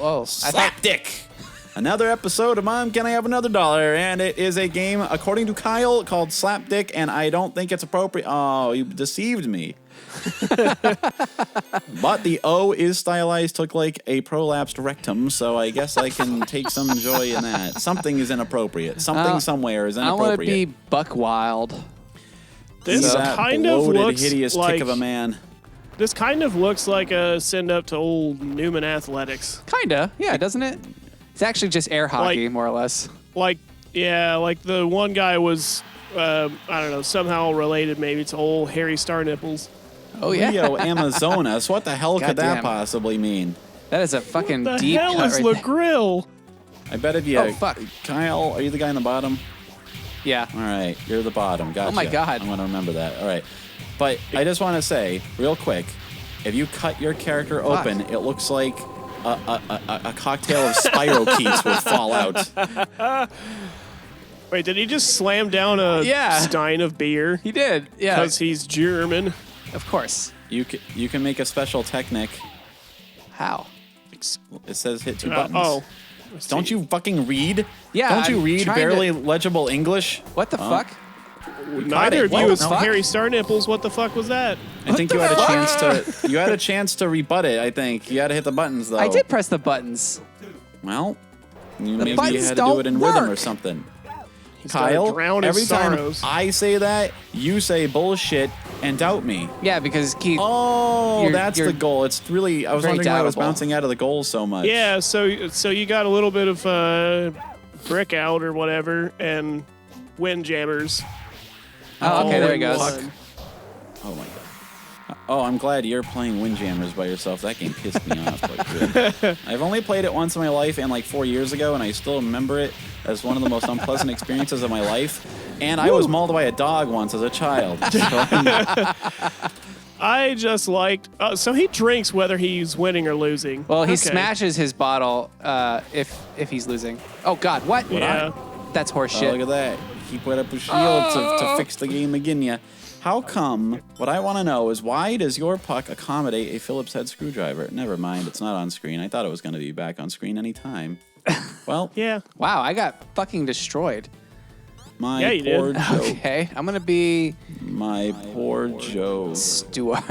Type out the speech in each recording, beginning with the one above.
whoa. Slap Dick. Another episode of Mom, Can I Have Another $1? And it is a game, according to Kyle, called Slap Dick, and I don't think it's appropriate. Oh, you deceived me. But the O is stylized to look like a prolapsed rectum, so I guess I can take some joy in that. Something is inappropriate. Something somewhere is inappropriate. I want to be buck wild. This kind of looks hideous like tick of a man. This kind of looks like a send up to old Newman Athletics. Kinda, yeah, doesn't it? It's actually just air hockey, more or less. Like the one guy was, I don't know, somehow related maybe to old Harry Star Nipples. Oh, yeah. Rio Amazonas. What the hell could that Goddamn. possibly mean? That is a fucking What the deep hell cut is right the grill? I bet if you... Oh, fuck. Kyle, are you the guy in the bottom? Yeah. All right, you're the bottom. Gotcha. Oh, my God. I'm going to remember that. All right. But I just want to say, real quick, if you cut your character open, it looks like a cocktail of spirochetes would fall out. Wait, did he just slam down a stein of beer? He did, yeah. Because he's German. Of course. You can make a special technique. How? It says hit 2 buttons. Oh. Don't you fucking read? Yeah, Don't you I'm read trying barely to- legible English? What the fuck? Neither of What you the is fuck? Harry Star Nipples. What the fuck was that? I think you had a chance to. You had a chance to rebut it. I think you had to hit the buttons though. I did press the buttons. Well, maybe you buttons had to do it in don't rhythm or work. something. gotta Kyle, drown his every time sorrows. I say that, you say bullshit and doubt me. Yeah, because Keith. Oh, that's you're the goal. It's really. I was very wondering why I was doubtable. bouncing out of the goal so much. Yeah, so you got a little bit of brick out or whatever, and Windjammers. Oh, okay, there he in goes. one. Oh my god. Oh, I'm glad you're playing Windjammers by yourself. That game pissed me off quite good. I've only played it once in my life and like 4 years ago, and I still remember it as one of the most unpleasant experiences of my life. And I was mauled by a dog once as a child. I just liked. So he drinks whether he's winning or losing. Well, he Okay. smashes his bottle if he's losing. Oh God, what? Yeah. That's horse Oh, shit. look at that. He put up a shield to fix the game again, yeah. How come, what I want to know is why does your puck accommodate a Phillips head screwdriver? Never mind, it's not on screen. I thought it was going to be back on screen anytime. Well, Yeah. Wow, I got fucking destroyed. my Yeah, you poor did. Joe. Okay, I'm gonna be My poor Joe. Stuart.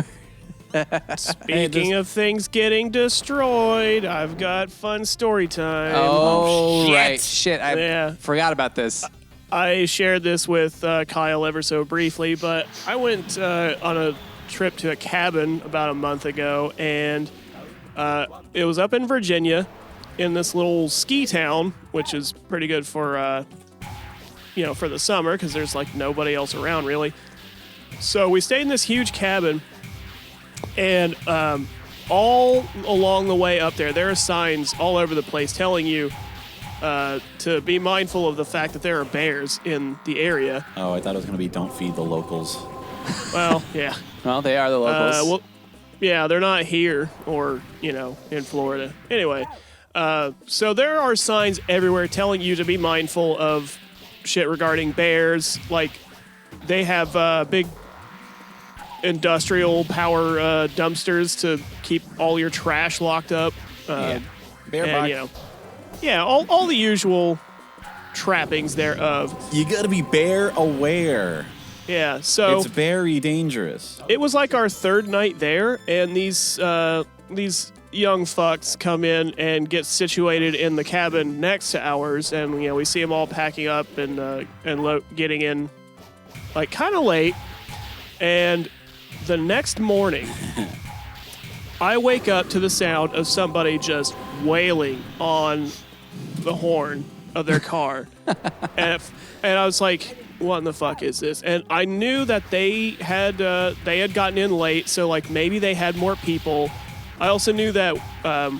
Speaking of things getting destroyed, I've got fun story time. Oh, shit. right. Shit, I Yeah. forgot about this. I shared this with Kyle ever so briefly, but I went on a trip to a cabin about a month ago, and it was up in Virginia in this little ski town, which is pretty good for, for the summer because there's like nobody else around really. So we stayed in this huge cabin, and all along the way up there are signs all over the place telling you to be mindful of the fact that there are bears in the area. Oh, I thought it was going to be don't feed the locals. Well, yeah. Well, they are the locals. Yeah, they're not here or, in Florida. Anyway, so there are signs everywhere telling you to be mindful of shit regarding bears. Like, they have big industrial power dumpsters to keep all your trash locked up. Bear And, box. yeah, all the usual trappings thereof. You got to be bear aware. Yeah, so It's very dangerous. it was like our third night there, and these young fucks come in and get situated in the cabin next to ours, and we see them all packing up and getting in, like kind of late. And the next morning, I wake up to the sound of somebody just wailing on the horn of their car, and I was like, what in the fuck is this? And I knew that they had gotten in late, so like maybe they had more people. I also knew that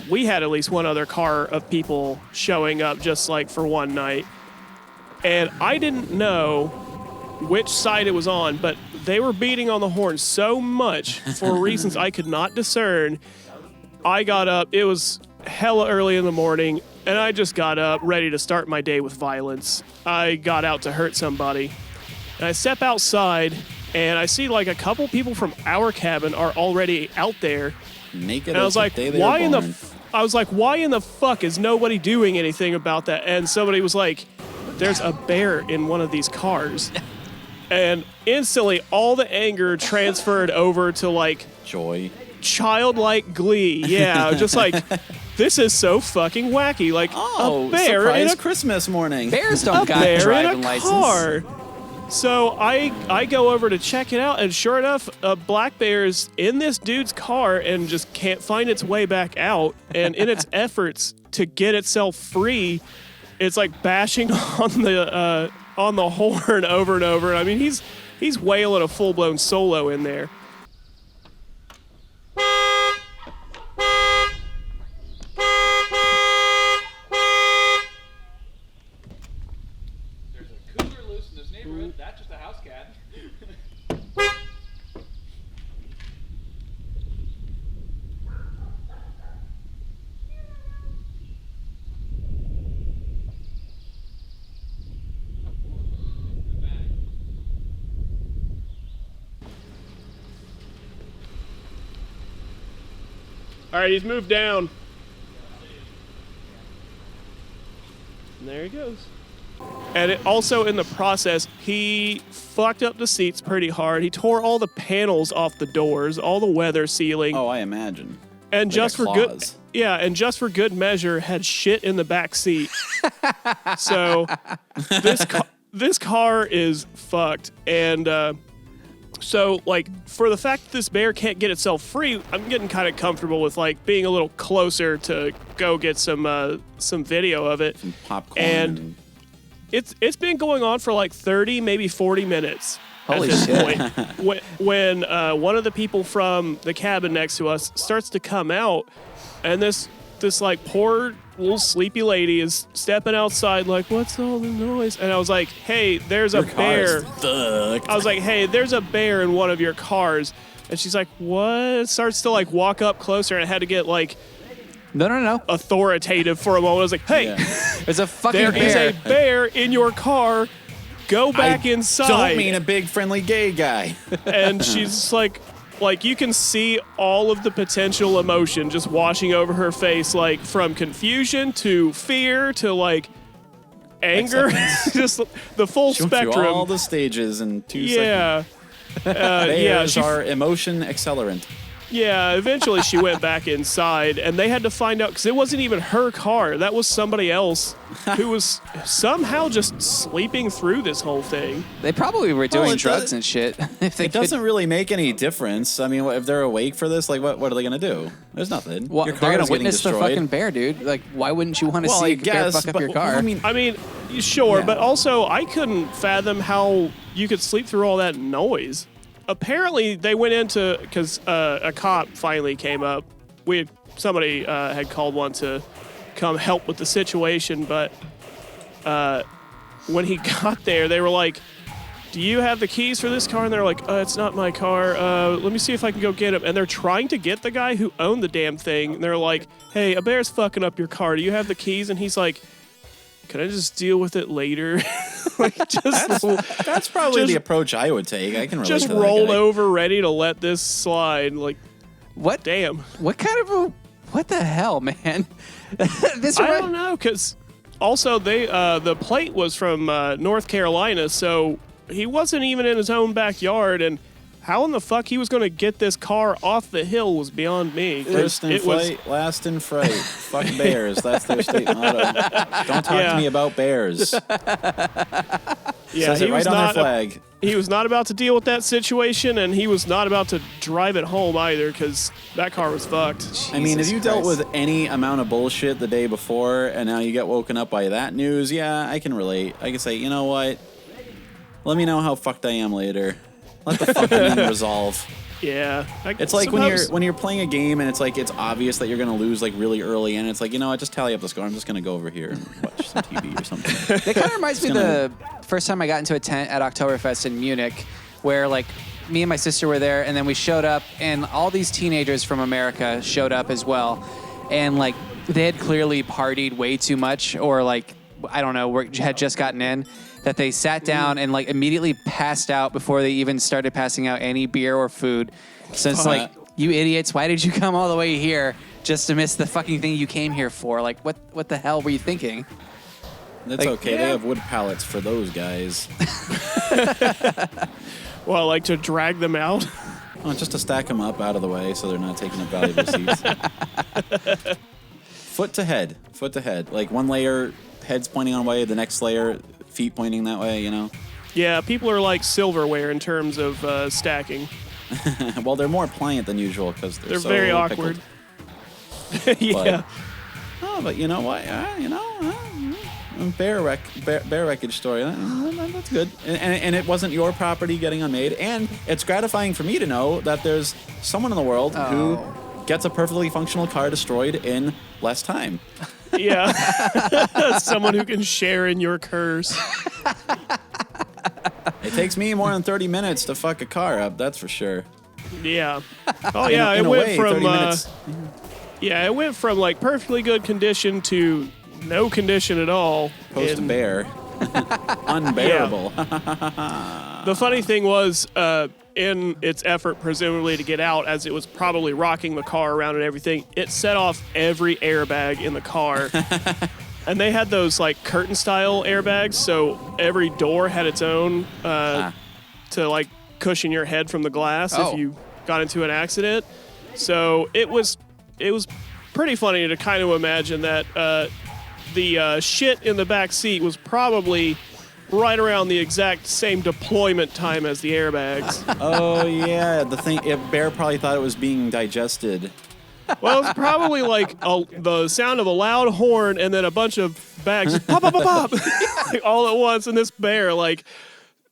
we had at least one other car of people showing up just like for one night. And I didn't know which side it was on, but they were beating on the horn so much for reasons I could not discern. I got up. It was hella early in the morning, and I just got up ready to start my day with violence. I got out to hurt somebody. And I step outside, and I see like a couple people from our cabin are already out there. Naked And I as was the like, day they why were in the born. I was like, why in the fuck is nobody doing anything about that? And somebody was like, there's a bear in one of these cars. And instantly, all the anger transferred over to, like, Joy. childlike glee. Yeah, just like, this is so fucking wacky. Like, a bear in a Christmas morning. Bears don't got bear in driving a license. car. So I go over to check it out, and sure enough, a black bear is in this dude's car and just can't find its way back out. And in its efforts to get itself free, it's like bashing on the horn over and over. I mean, he's wailing a full-blown solo in there. There's a cougar loose in this neighborhood. That's just a house cat. All right, he's moved down. And there he goes. And it also, in the process, he fucked up the seats pretty hard. He tore all the panels off the doors, all the weather sealing. Oh, I imagine. And Like just a for good, clause. yeah, and just for good measure, had shit in the back seat. So this car is fucked. And so, like, for the fact that this bear can't get itself free, I'm getting kind of comfortable with, like, being a little closer to go get some video of it. Some popcorn. And it's been going on for like 30, maybe 40 minutes. Holy at this shit. point. When one of the people from the cabin next to us starts to come out, and this like poor little sleepy lady is stepping outside like, what's all the noise? And I was like, hey, there's a bear. I was like, hey, there's a bear in one of your cars. And she's like, what? Starts to like walk up closer, and I had to get like No. authoritative for a moment. I was like, hey, There's a fucking there is bear. a bear in your car. Go back inside. Don't mean a big friendly gay guy. And she's like you can see all of the potential emotion just washing over her face, like from confusion to fear to like anger, just the full She went through spectrum. all the stages in 2 seconds. Yeah. Bears are emotion accelerant. Yeah, eventually she went back inside, and they had to find out, because it wasn't even her car. That was somebody else who was somehow just sleeping through this whole thing. They probably were doing it drugs does- and shit. If they It doesn't really make any difference. I mean, if they're awake for this, like, what are they going to do? There's nothing. Well, Your they're car gonna is getting witness the destroyed. fucking bear, dude. Like, why wouldn't you want to Well, see I a bear guess, fuck up but your car? I mean, Sure, Yeah. but also I couldn't fathom how you could sleep through all that noise. Apparently, they went into, because a cop finally came up. Somebody had called one to come help with the situation, but when he got there, they were like, do you have the keys for this car? And they're like, it's not my car. Let me see if I can go get him. And they're trying to get the guy who owned the damn thing. And they're like, hey, a bear's fucking up your car. Do you have the keys? And he's like, can I just deal with it later? Like, that's probably just- the approach I would take. I can relate just to that rolled guy. over, ready to let this slide. Like, what? damn. What kind of a? What the hell, man? This I don't know, because also the plate was from North Carolina, so he wasn't even in his own backyard, and how in the fuck he was going to get this car off the hill was beyond me. First in It was- flight, last in fright. Fuck bears. That's their state motto. Don't talk Yeah. to me about bears. Yeah, Says it he right was on their not. flag. He was not about to deal with that situation, and he was not about to drive it home either, because that car was fucked. I mean, if Jesus you dealt Christ. with any amount of bullshit the day before and now you get woken up by that news, yeah, I can relate. I can say, you know what? Let me know how fucked I am later. Let the fucking thing resolve. Yeah, It's like when you're playing a game and it's like it's obvious that you're gonna lose like really early, and it's like, you know what, just tally up the score. I'm just gonna go over here and watch some TV or something. It kind of reminds me of gonna- the first time I got into a tent at Oktoberfest in Munich, where like me and my sister were there, and then we showed up, and all these teenagers from America showed up as well, and like they had clearly partied way too much, or like I don't know, had just gotten in. That they sat down and like immediately passed out before they even started passing out any beer or food. So it's like, you idiots, why did you come all the way here just to miss the fucking thing you came here for. Like, what the hell were you thinking? That's Like, okay. They have wood pallets for those guys. Well, like to drag them out. Oh, just to stack them up out of the way so they're not taking up valuable seats. Foot to head. Like one layer, heads pointing one way, the next layer, feet pointing that way, you know? Yeah, people are like silverware in terms of stacking. Well, they're more pliant than usual because they're so very pickled. awkward. Yeah. But you know what? Bear wreckage story. That's good. And it wasn't your property getting unmade. And it's gratifying for me to know that there's someone in the world who gets a perfectly functional car destroyed in less time. Yeah. Someone who can share in your curse. It takes me more than 30 minutes to fuck a car up, that's for sure. Yeah. Oh, yeah. In a way, 30 minutes. Yeah, it went from like perfectly good condition to no condition at all. Post-bear. Unbearable. The funny thing was, in its effort presumably to get out, as it was probably rocking the car around and everything, it set off every airbag in the car. And they had those like curtain style airbags, so every door had its own to like cushion your head from the glass if you got into an accident. So it was pretty funny to kind of imagine that the shit in the back seat was probably right around the exact same deployment time as the airbags. Oh yeah, Bear probably thought it was being digested. Well, it's probably like the sound of a loud horn and then a bunch of bags just pop, pop, pop, pop, like, all at once, and this bear like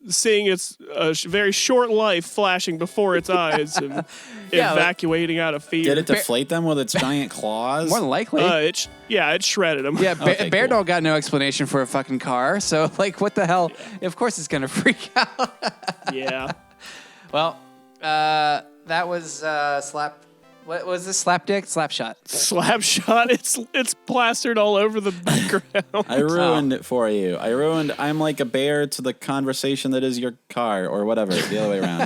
seeing its very short life flashing before its eyes and evacuating out of fear. Did it deflate them with its giant claws? More than likely. It shredded them. Yeah, Okay, Bear cool. Dog got no explanation for a fucking car, so like, what the hell? Of course, it's gonna freak out. Yeah. Well, that was slap. What was this? Slapdick? Slapshot. Slapshot. It's plastered all over the background. I ruined it for you. I'm like a bear to the conversation that is your car, or whatever. The other way around.